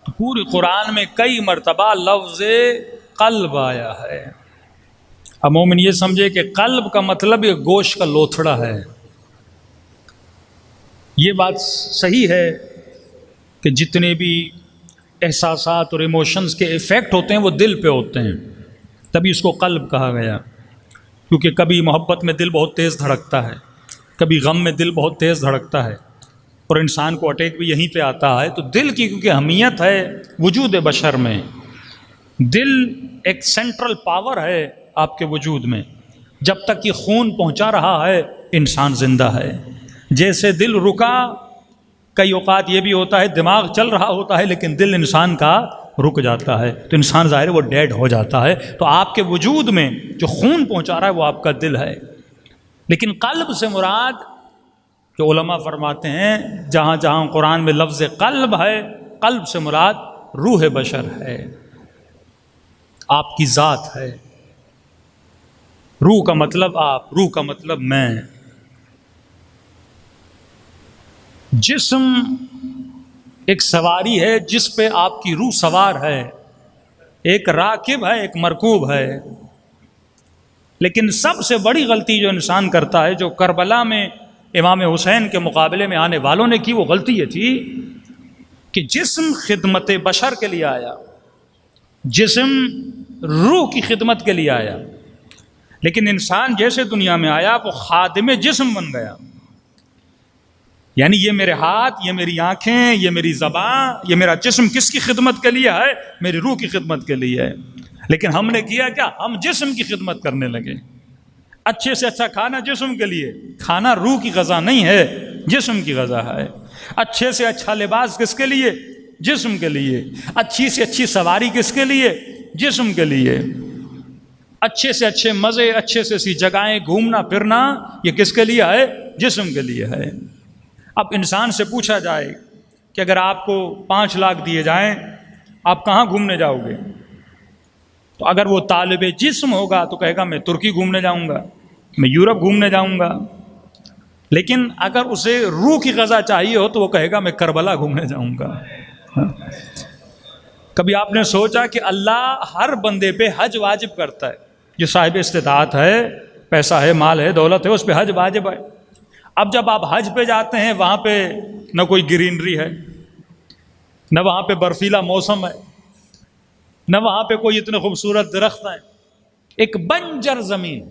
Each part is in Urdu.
تو پورے قرآن میں کئی مرتبہ لفظ قلب آیا ہے۔ اب مومن یہ سمجھے کہ قلب کا مطلب یہ گوشت کا لوتھڑا ہے۔ یہ بات صحیح ہے کہ جتنے بھی احساسات اور ایموشنز کے ایفیکٹ ہوتے ہیں وہ دل پہ ہوتے ہیں، تبھی اس کو قلب کہا گیا، کیونکہ کبھی محبت میں دل بہت تیز دھڑکتا ہے، کبھی غم میں دل بہت تیز دھڑکتا ہے، اور انسان کو اٹیک بھی یہیں پہ آتا ہے۔ تو دل کی کیونکہ اہمیت ہے وجود بشر میں، دل ایک سینٹرل پاور ہے آپ کے وجود میں، جب تک یہ خون پہنچا رہا ہے انسان زندہ ہے۔ جیسے دل رکا، کئی اوقات یہ بھی ہوتا ہے دماغ چل رہا ہوتا ہے لیکن دل انسان کا رک جاتا ہے، تو انسان ظاہر ہے وہ ڈیڈ ہو جاتا ہے۔ تو آپ کے وجود میں جو خون پہنچا رہا ہے وہ آپ کا دل ہے۔ لیکن قلب سے مراد، جو علماء فرماتے ہیں جہاں جہاں قرآن میں لفظ قلب ہے، قلب سے مراد روح بشر ہے، آپ کی ذات ہے۔ روح کا مطلب آپ، روح کا مطلب میں۔ جسم ایک سواری ہے جس پہ آپ کی روح سوار ہے، ایک راکب ہے، ایک مرکوب ہے۔ لیکن سب سے بڑی غلطی جو انسان کرتا ہے، جو کربلا میں امام حسین کے مقابلے میں آنے والوں نے کی، وہ غلطی یہ تھی کہ جسم خدمت بشر کے لیے آیا، جسم روح کی خدمت کے لیے آیا، لیکن انسان جیسے دنیا میں آیا وہ خادم جسم بن گیا۔ یعنی یہ میرے ہاتھ، یہ میری آنکھیں، یہ میری زبان، یہ میرا جسم کس کی خدمت کے لیے ہے؟ میری روح کی خدمت کے لیے ہے۔ لیکن ہم نے کیا کیا؟ ہم جسم کی خدمت کرنے لگے۔ اچھے سے اچھا کھانا جسم کے لیے، کھانا روح کی غذا نہیں ہے، جسم کی غذا ہے۔ اچھے سے اچھا لباس کس کے لیے؟ جسم کے لیے۔ اچھی سے اچھی سواری کس کے لیے؟ جسم کے لیے۔ اچھے سے اچھے مزے، اچھے سے اچھی جگہیں گھومنا پھرنا، یہ کس کے لیے ہے؟ جسم کے لیے ہے۔ اب انسان سے پوچھا جائے کہ اگر آپ کو 5 لاکھ دیے جائیں آپ کہاں گھومنے جاؤ گے؟ تو اگر وہ طالب جسم ہوگا تو کہے گا میں ترکی گھومنے جاؤں گا، میں یورپ گھومنے جاؤں گا۔ لیکن اگر اسے روح کی غذا چاہیے ہو تو وہ کہے گا میں کربلا گھومنے جاؤں گا۔ کبھی آپ نے سوچا کہ اللہ ہر بندے پہ حج واجب کرتا ہے؟ جو صاحب استطاعت ہے، پیسہ ہے، مال ہے، دولت ہے، اس پہ حج واجب ہے۔ اب جب آپ حج پہ جاتے ہیں وہاں پہ نہ کوئی گرینری ہے، نہ وہاں پہ برفیلا موسم ہے، نہ وہاں پہ کوئی اتنے خوبصورت درخت ہیں، ایک بنجر زمین،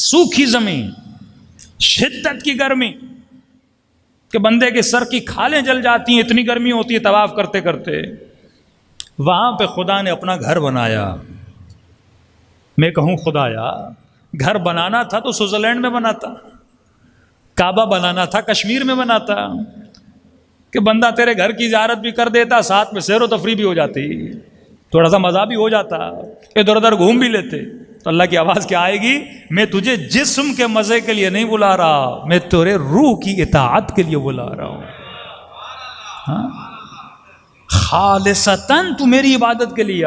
سوکھی زمین، شدت کی گرمی کہ بندے کے سر کی کھالیں جل جاتی ہیں، اتنی گرمی ہوتی ہے طواف کرتے کرتے۔ وہاں پہ خدا نے اپنا گھر بنایا۔ میں کہوں خدایا، گھر بنانا تھا تو سوئٹزرلینڈ میں بناتا، کعبہ بنانا تھا کشمیر میں بناتا، کہ بندہ تیرے گھر کی زیارت بھی کر دیتا، ساتھ میں سیر و تفریح بھی ہو جاتی، تھوڑا سا مزہ بھی ہو جاتا، ادھر ادھر گھوم بھی لیتے۔ تو اللہ کی آواز کیا آئے گی؟ میں تجھے جسم کے مزے کے لیے نہیں بلا رہا، میں تیرے روح کی اطاعت کے لیے بلا رہا ہوں۔ خالصتاً تو میری عبادت کے لیے،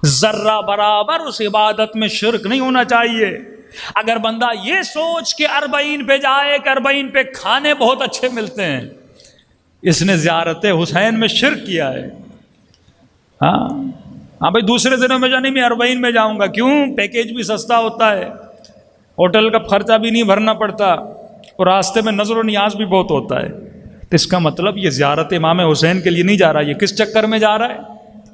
ذرہ برابر اس عبادت میں شرک نہیں ہونا چاہیے۔ اگر بندہ یہ سوچ کے 40 پہ جائے کہ 40 پہ کھانے بہت اچھے ملتے ہیں، اس نے زیارت حسین میں شرک کیا ہے۔ ہاں بھائی دوسرے دنوں میں جانے میں 40 میں جاؤں گا، کیوں؟ پیکیج بھی سستا ہوتا ہے، ہوٹل کا خرچہ بھی نہیں بھرنا پڑتا، اور راستے میں نظر و نیاز بھی بہت ہوتا ہے۔ تو اس کا مطلب یہ زیارت امام حسین کے لیے نہیں جا رہا، یہ کس چکر میں جا رہا ہے؟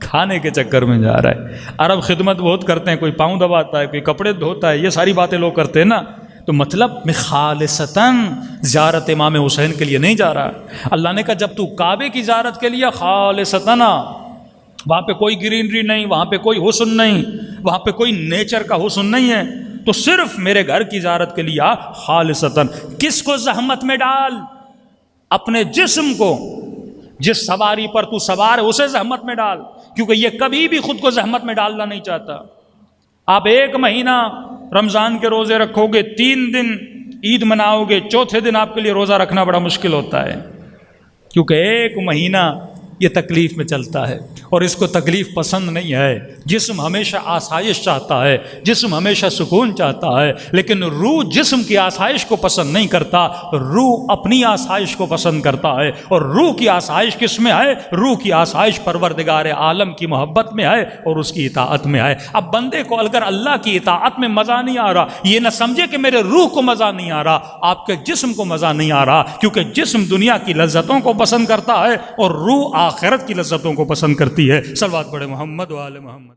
کھانے کے چکر میں جا رہا ہے۔ عرب خدمت بہت کرتے ہیں، کوئی پاؤں دباتا ہے، کوئی کپڑے دھوتا ہے، یہ ساری باتیں لوگ کرتے ہیں نا۔ تو مطلب میں خالصتاً زیارت امام حسین کے لیے نہیں جا رہا۔ اللہ نے کہا جب تو کعبے کی زیارت کے لیے خالصتاً، وہاں پہ کوئی گرینری نہیں، وہاں پہ کوئی حسن نہیں، وہاں پہ کوئی نیچر کا حسن نہیں ہے، تو صرف میرے گھر کی زیارت کے لیے خالصتاً۔ کس کو زحمت میں ڈال؟ اپنے جسم کو، جس سواری پر تو سوار ہے اسے زحمت میں ڈال، کیونکہ یہ کبھی بھی خود کو زحمت میں ڈالنا نہیں چاہتا۔ آپ 1 مہینہ رمضان کے روزے رکھو گے، 3 دن عید مناؤ گے، چوتھے دن آپ کے لیے روزہ رکھنا بڑا مشکل ہوتا ہے، کیونکہ 1 مہینہ یہ تکلیف میں چلتا ہے اور اس کو تکلیف پسند نہیں ہے۔ جسم ہمیشہ آسائش چاہتا ہے، جسم ہمیشہ سکون چاہتا ہے، لیکن روح جسم کی آسائش کو پسند نہیں کرتا، روح اپنی آسائش کو پسند کرتا ہے۔ اور روح کی آسائش کس میں ہے؟ روح کی آسائش پروردگار عالم کی محبت میں ہے اور اس کی اطاعت میں ہے۔ اب بندے کو اگر اللہ کی اطاعت میں مزہ نہیں آ رہا، یہ نہ سمجھے کہ میرے روح کو مزہ نہیں آ رہا، آپ کے جسم کو مزہ نہیں آ رہا، کیونکہ جسم دنیا کی لذتوں کو پسند کرتا ہے اور روح آخرت کی لذتوں کو پسند کرتی ہے۔ صلوات پڑھے محمد و آل محمد۔